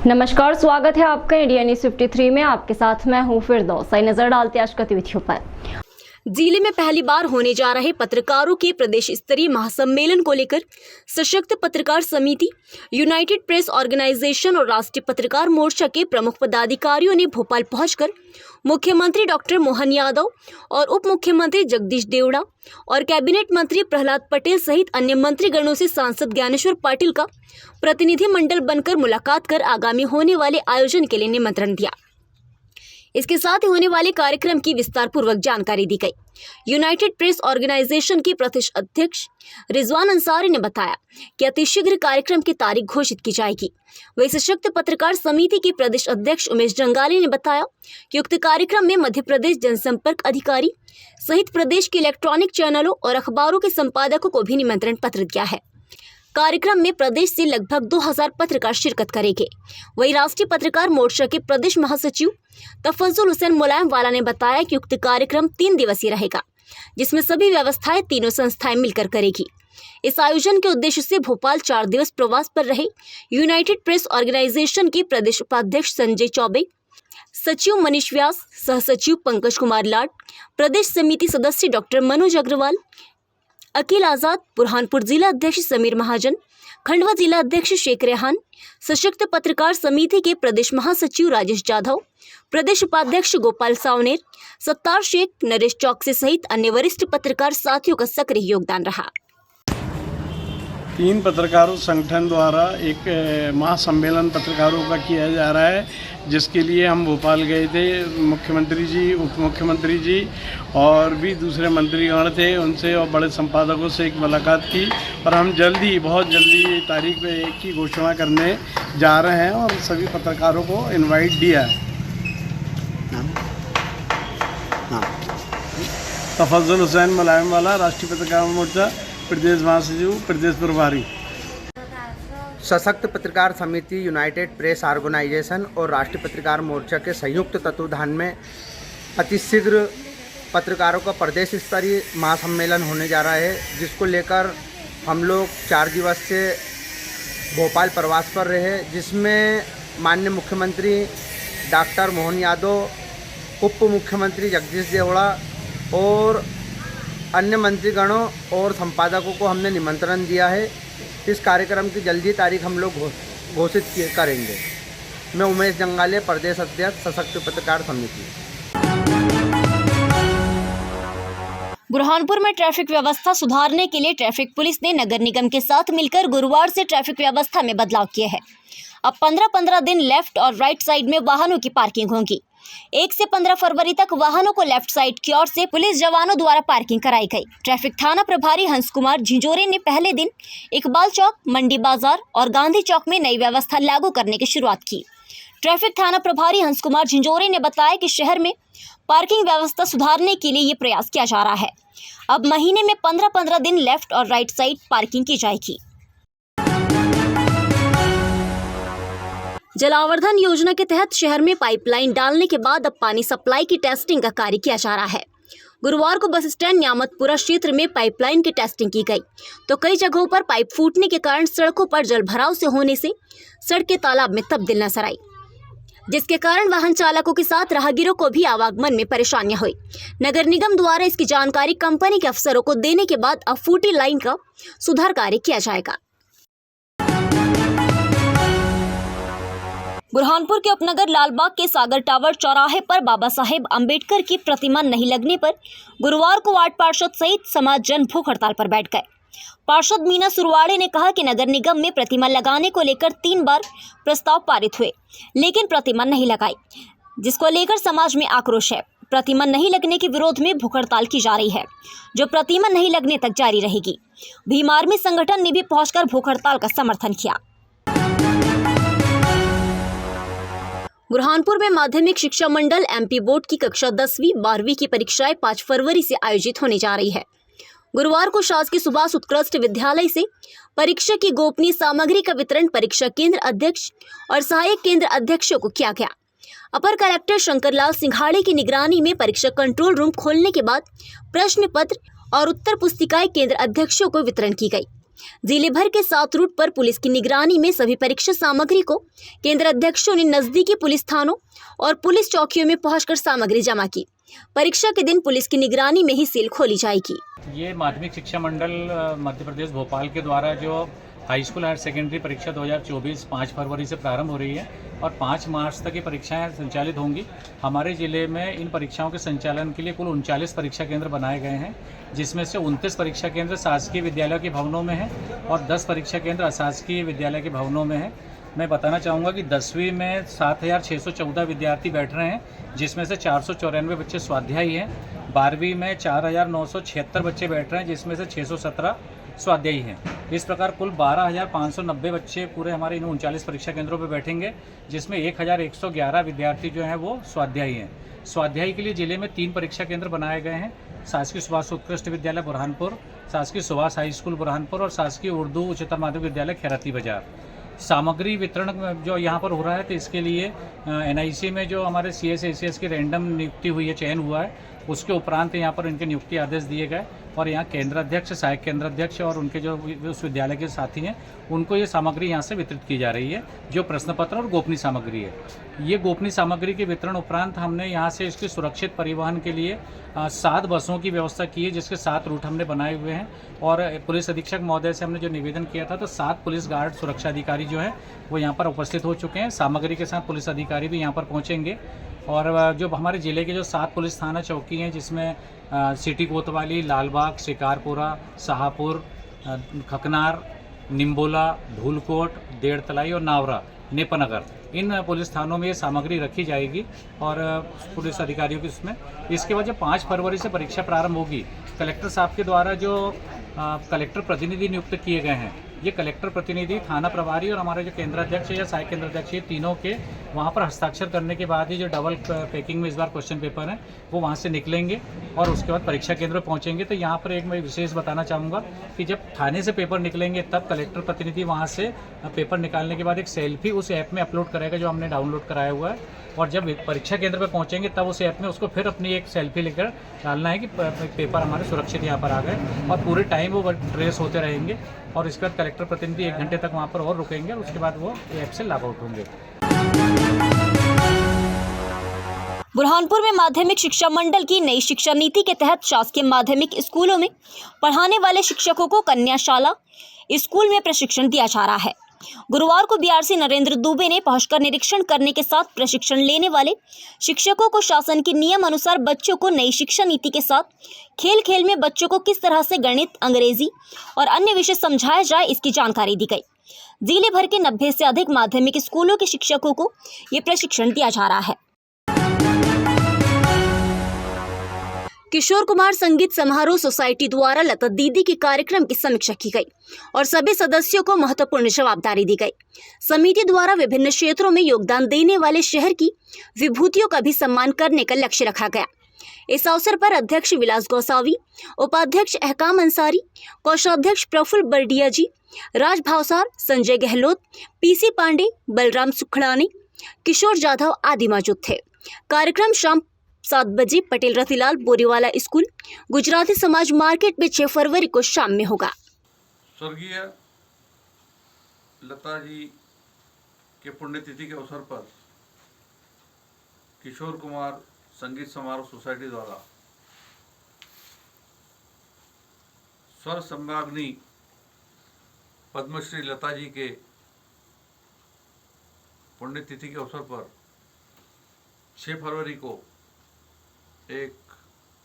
नमस्कार, स्वागत है आपका इंडिया न्यूज 53 में। आपके साथ मैं हूं फिरदौस। नजर डालते आज गतिविधियों पर। जिले में पहली बार होने जा रहे पत्रकारों के प्रदेश स्तरीय महासम्मेलन को लेकर सशक्त पत्रकार समिति, यूनाइटेड प्रेस ऑर्गेनाइजेशन और राष्ट्रीय पत्रकार मोर्चा के प्रमुख पदाधिकारियों ने भोपाल पहुंचकर मुख्यमंत्री डॉक्टर मोहन यादव और उप मुख्यमंत्री जगदीश देवड़ा और कैबिनेट मंत्री प्रहलाद पटेल सहित अन्य मंत्रीगणों से सांसद ज्ञानेश्वर पाटिल का प्रतिनिधि मंडल बनकर मुलाकात कर आगामी होने वाले आयोजन के लिए निमंत्रण दिया। इसके साथ ही होने वाले कार्यक्रम की विस्तार पूर्वक जानकारी दी गई। यूनाइटेड प्रेस ऑर्गेनाइजेशन के प्रदेश अध्यक्ष रिजवान अंसारी ने बताया कि अतिशीघ्र कार्यक्रम की तारीख घोषित की जाएगी। वही सशक्त पत्रकार समिति के प्रदेश अध्यक्ष उमेश जंगाली ने बताया कि उक्त कार्यक्रम में मध्य प्रदेश जनसंपर्क अधिकारी सहित प्रदेश के इलेक्ट्रॉनिक चैनलों और अखबारों के संपादकों को भी निमंत्रण पत्र दिया है। कार्यक्रम में प्रदेश से लगभग 2000 पत्रकार शिरकत करेंगे। वहीं राष्ट्रीय पत्रकार मोर्चा के प्रदेश महासचिव तफज्जुल हुसैन मुलायम वाला ने बताया कि उक्त कार्यक्रम 3 दिवसीय रहेगा, जिसमें सभी व्यवस्थाएं तीनों संस्थाएं मिलकर करेगी। इस आयोजन के उद्देश्य से भोपाल 4 दिवस प्रवास पर रहे यूनाइटेड प्रेस ऑर्गेनाइजेशन के प्रदेश उपाध्यक्ष संजय चौबे, सचिव मनीष व्यास, सहसचिव पंकज कुमार लाड, प्रदेश समिति सदस्य डॉक्टर मनोज अग्रवाल, अकील आजाद, बुरहानपुर जिला अध्यक्ष समीर महाजन, खंडवा जिला अध्यक्ष शेख रेहान, सशक्त पत्रकार समिति के प्रदेश महासचिव राजेश जाधव, प्रदेश उपाध्यक्ष गोपाल सावनेर, सत्तार शेख, नरेश चौकसे सहित अन्य वरिष्ठ पत्रकार साथियों का सक्रिय योगदान रहा। 3 पत्रकारों संगठन द्वारा एक महासम्मेलन पत्रकारों का किया जा रहा है, जिसके लिए हम भोपाल गए थे। मुख्यमंत्री जी, उप मुख्यमंत्री जी और भी दूसरे मंत्रीगण थे, उनसे और बड़े संपादकों से एक मुलाकात की और हम बहुत जल्दी तारीख की घोषणा करने जा रहे हैं और सभी पत्रकारों को इनवाइट दिया है। तफज्जुल हुसैन मुलायम वाला, राष्ट्रीय पत्रकार मोर्चा, प्रदेश महासचिव, प्रदेश प्रभारी। सशक्त पत्रकार समिति, यूनाइटेड प्रेस ऑर्गेनाइजेशन और राष्ट्रीय पत्रकार मोर्चा के संयुक्त तत्वाधान में अतिशीघ्र पत्रकारों का प्रदेश स्तरीय महासम्मेलन होने जा रहा है, जिसको लेकर हम लोग 4 दिवस से भोपाल प्रवास पर रहे, जिसमें माननीय मुख्यमंत्री डॉक्टर मोहन यादव, उप मुख्यमंत्री जगदीश देवड़ा और अन्य मंत्रीगणों और संपादकों को हमने निमंत्रण दिया है। इस कार्यक्रम की जल्दी तारीख हम लोग घोषित करेंगे। मैं उमेश जंगाले, प्रदेश अध्यक्ष, सशक्त पत्रकार समिति। बुरहानपुर में ट्रैफिक व्यवस्था सुधारने के लिए ट्रैफिक पुलिस ने नगर निगम के साथ मिलकर गुरुवार से ट्रैफिक व्यवस्था में बदलाव किए हैं। अब 15-15 दिन लेफ्ट और राइट साइड में वाहनों की पार्किंग होगी। 1 से 15 फरवरी तक वाहनों को लेफ्ट साइड की ओर से पुलिस जवानों द्वारा पार्किंग कराई गई। ट्रैफिक थाना प्रभारी हंस कुमार झिंझोरे ने पहले दिन इकबाल चौक, मंडी बाजार और गांधी चौक में नई व्यवस्था लागू करने की शुरुआत की। ट्रैफिक थाना प्रभारी हंस कुमार झिंझोरे ने बताया कि शहर में पार्किंग व्यवस्था सुधारने के लिए ये प्रयास किया जा रहा है। अब महीने में 15-15 दिन लेफ्ट और राइट साइड पार्किंग की जाएगी। जलावर्धन योजना के तहत शहर में पाइपलाइन डालने के बाद अब पानी सप्लाई की टेस्टिंग का कार्य किया जा रहा है। गुरुवार को बस स्टैंड न्यामतपुरा क्षेत्र में पाइपलाइन की टेस्टिंग की गई, तो कई जगहों पर पाइप फूटने के कारण सड़कों पर जल भराव से होने से सड़कें तालाब में तब्दील नजर आई, जिसके कारण वाहन चालकों के साथ राहगीरों को भी आवागमन में परेशानियां हुई। नगर निगम द्वारा इसकी जानकारी कंपनी के अफसरों को देने के बाद अब फूटी लाइन का सुधार कार्य किया जाएगा। बुरहानपुर के उपनगर लालबाग के सागर टावर चौराहे पर बाबा साहेब अंबेडकर की प्रतिमा नहीं लगने पर गुरुवार को वार्ड पार्षद सहित समाज जन भूख हड़ताल पर बैठ गए। पार्षद मीना सुरवाड़े ने कहा कि नगर निगम में प्रतिमा लगाने को लेकर 3 बार प्रस्ताव पारित हुए, लेकिन प्रतिमा नहीं लगाई, जिसको लेकर समाज में आक्रोश है। प्रतिमा नहीं लगने के विरोध में भूख हड़ताल की जा रही है, जो प्रतिमा नहीं लगने तक जारी रहेगी। भीम आर्मी संगठन ने भी पहुंचकर भूख हड़ताल का समर्थन किया। बुरहानपुर में माध्यमिक शिक्षा मंडल एमपी बोर्ड की कक्षा 10वीं 12वीं की परीक्षाएं 5 फरवरी से आयोजित होने जा रही है। गुरुवार को शासकीय सुभाष उत्कृष्ट विद्यालय से परीक्षा की गोपनीय सामग्री का वितरण परीक्षा केंद्र अध्यक्ष और सहायक केंद्र अध्यक्षों को किया गया। अपर कलेक्टर शंकरलाल सिंघाड़े की निगरानी में परीक्षा कंट्रोल रूम खोलने के बाद प्रश्न पत्र और उत्तर पुस्तिकाएं केंद्र अध्यक्षों को वितरण की गई। जिले भर के 7 रूट पर पुलिस की निगरानी में सभी परीक्षा सामग्री को केंद्र अध्यक्षों ने नजदीकी पुलिस थानों और पुलिस चौकियों में पहुंचकर सामग्री जमा की। परीक्षा के दिन पुलिस की निगरानी में ही सील खोली जाएगी। ये माध्यमिक शिक्षा मंडल मध्य प्रदेश भोपाल के द्वारा जो हाई स्कूल हायर सेकेंडरी परीक्षा 2024 5 फरवरी से प्रारंभ हो रही है और 5 मार्च तक ये परीक्षाएं संचालित होंगी। हमारे ज़िले में इन परीक्षाओं के संचालन के लिए कुल 39 परीक्षा केंद्र बनाए गए हैं, जिसमें से 29 परीक्षा केंद्र शासकीय विद्यालयों के भवनों में हैं और 10 परीक्षा केंद्र अशासकीय विद्यालय के भवनों में हैं। मैं बताना चाहूँगा कि 10वीं में 7,614 विद्यार्थी बैठ रहे हैं, जिसमें से 494 बच्चे स्वाध्यायी हैं। 12वीं में 4,976 बच्चे बैठ रहे हैं, जिसमें से 617 स्वाध्यायी हैं। इस प्रकार कुल 12,590 बच्चे पूरे हमारे इन 39 परीक्षा केंद्रों पर बैठेंगे, जिसमें 1,111 विद्यार्थी जो हैं वो स्वाध्यायी हैं। स्वाध्यायी के लिए जिले में 3 परीक्षा केंद्र बनाए गए हैं। शासकीय सुभाष उत्कृष्ट विद्यालय बुरहानपुर, शासकीय सुभाष हाई स्कूल बुरहानपुर और शासकीय उर्दू उच्चतर माध्यमिक विद्यालय खैरती बाजार। सामग्री वितरण जो यहाँ पर हो रहा है, तो इसके लिए NIC में जो हमारे CS ACS की रैंडम नियुक्ति हुई है, चयन हुआ है, उसके उपरांत यहाँ पर इनके नियुक्ति आदेश दिए गए और यहाँ केंद्र अध्यक्ष, सहायक केंद्र अध्यक्ष और उनके जो उस विद्यालय के साथी हैं, उनको ये सामग्री यहाँ से वितरित की जा रही है, जो प्रश्न पत्र और गोपनीय सामग्री है। ये गोपनीय सामग्री के वितरण उपरांत हमने यहाँ से इसके सुरक्षित परिवहन के लिए 7 बसों की व्यवस्था की है, जिसके 7 रूट हमने बनाए हुए हैं और पुलिस अधीक्षक महोदय से हमने जो निवेदन किया था, तो 7 पुलिस गार्ड सुरक्षा अधिकारी जो हैं वो यहाँ पर उपस्थित हो चुके हैं। सामग्री के साथ पुलिस अधिकारी भी यहाँ पर पहुँचेंगे और जो हमारे ज़िले के जो 7 पुलिस थाना चौकी हैं, जिसमें सिटी कोतवाली, लालबाग, शिकारपुरा, शाहपुर, खकनार, निम्बोला, धूलकोट, डेढ़तलाई और नावरा, नेपनगर, इन पुलिस थानों में ये सामग्री रखी जाएगी और पुलिस अधिकारियों की उसमें। इसके बाद जब 5 फरवरी से परीक्षा प्रारंभ होगी, कलेक्टर साहब के द्वारा जो कलेक्टर प्रतिनिधि नियुक्त किए गए हैं, ये कलेक्टर प्रतिनिधि, थाना प्रभारी और हमारे जो केंद्र अध्यक्ष या सहायक केंद्र अध्यक्ष, ये तीनों के वहाँ पर हस्ताक्षर करने के बाद ही जो डबल पैकिंग में इस बार क्वेश्चन पेपर हैं वो वहाँ से निकलेंगे और उसके बाद परीक्षा केंद्र पहुँचेंगे। तो यहाँ पर एक मैं विशेष बताना चाहूँगा कि जब थाने से पेपर निकलेंगे, तब कलेक्टर प्रतिनिधि वहाँ से पेपर निकालने के बाद एक सेल्फी उस ऐप में अपलोड करेगा जो हमने डाउनलोड कराया हुआ है, और जब परीक्षा केंद्र पर पहुँचेंगे तब उस ऐप में उसको फिर अपनी एक सेल्फी लेकर डालना है कि पेपर हमारे सुरक्षित यहाँ पर आ गए, और पूरे टाइम वो ट्रेस होते रहेंगे और इसके बाद कलेक्टर प्रतिनिधि 1 घंटे तक वहाँ पर और रुकेंगे और उसके बाद वो ऐप से लॉग आउट होंगे। बुरहानपुर में माध्यमिक शिक्षा मंडल की नई शिक्षा नीति के तहत शासकीय माध्यमिक स्कूलों में पढ़ाने वाले शिक्षकों को कन्याशाला स्कूल में प्रशिक्षण दिया जा रहा है। गुरुवार को BRC नरेंद्र दुबे ने पहुंचकर निरीक्षण करने के साथ प्रशिक्षण लेने वाले शिक्षकों को शासन के नियम अनुसार बच्चों को नई शिक्षा नीति के साथ खेल खेल में बच्चों को किस तरह से गणित, अंग्रेजी और अन्य विषय समझाया जाए, इसकी जानकारी दी गई। जिले भर के 90 से अधिक माध्यमिक स्कूलों के शिक्षकों को ये प्रशिक्षण दिया जा रहा है। किशोर कुमार संगीत समारोह सोसाइटी द्वारा लता दीदी के कार्यक्रम की समीक्षा की गई और सभी सदस्यों को महत्वपूर्ण जवाबदारी दी गई। समिति द्वारा विभिन्न क्षेत्रों में योगदान देने वाले शहर की विभूतियों का भी सम्मान करने का लक्ष्य रखा गया। इस अवसर पर अध्यक्ष विलास गोसावी, उपाध्यक्ष अहकाम अंसारी, कोषाध्यक्ष प्रफुल्ल बरडिया जी, राज भावसार, संजय गहलोत, PC पांडे, बलराम सुखड़ानी, किशोर जाधव आदि मौजूद थे। कार्यक्रम शाम 7 बजे पटेल रतिलाल बोरीवाला स्कूल, गुजराती समाज मार्केट में 6 फरवरी को शाम में होगा। स्वर्गीय लता जी के पुण्यतिथि के अवसर पर किशोर कुमार संगीत समारोह सोसाइटी द्वारा स्वर सम्राज्ञी पद्मश्री लता जी के पुण्यतिथि के अवसर पर 6 फरवरी को एक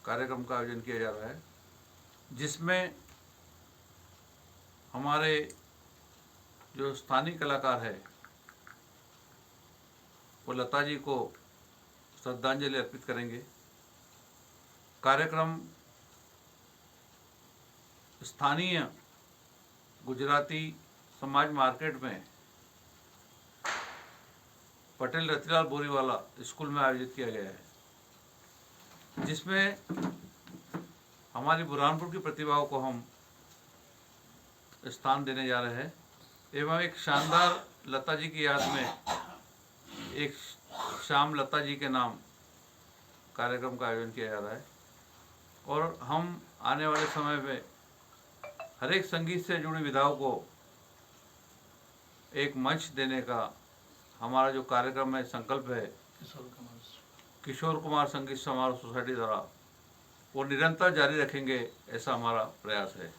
कार्यक्रम का आयोजन किया जा रहा है, जिसमें हमारे जो स्थानीय कलाकार है वो लता जी को श्रद्धांजलि अर्पित करेंगे। कार्यक्रम स्थानीय गुजराती समाज मार्केट में पटेल रतिलाल बोरीवाला स्कूल में आयोजित किया गया है, जिसमें हमारी बुरहानपुर की प्रतिभाओं को हम स्थान देने जा रहे हैं एवं एक शानदार लता जी की याद में एक शाम लता जी के नाम कार्यक्रम का आयोजन किया जा रहा है। और हम आने वाले समय में हर एक संगीत से जुड़ी विधाओं को एक मंच देने का हमारा जो कार्यक्रम है, संकल्प है किशोर कुमार संगीत समारोह सोसाइटी द्वारा, वो निरंतर जारी रखेंगे, ऐसा हमारा प्रयास है।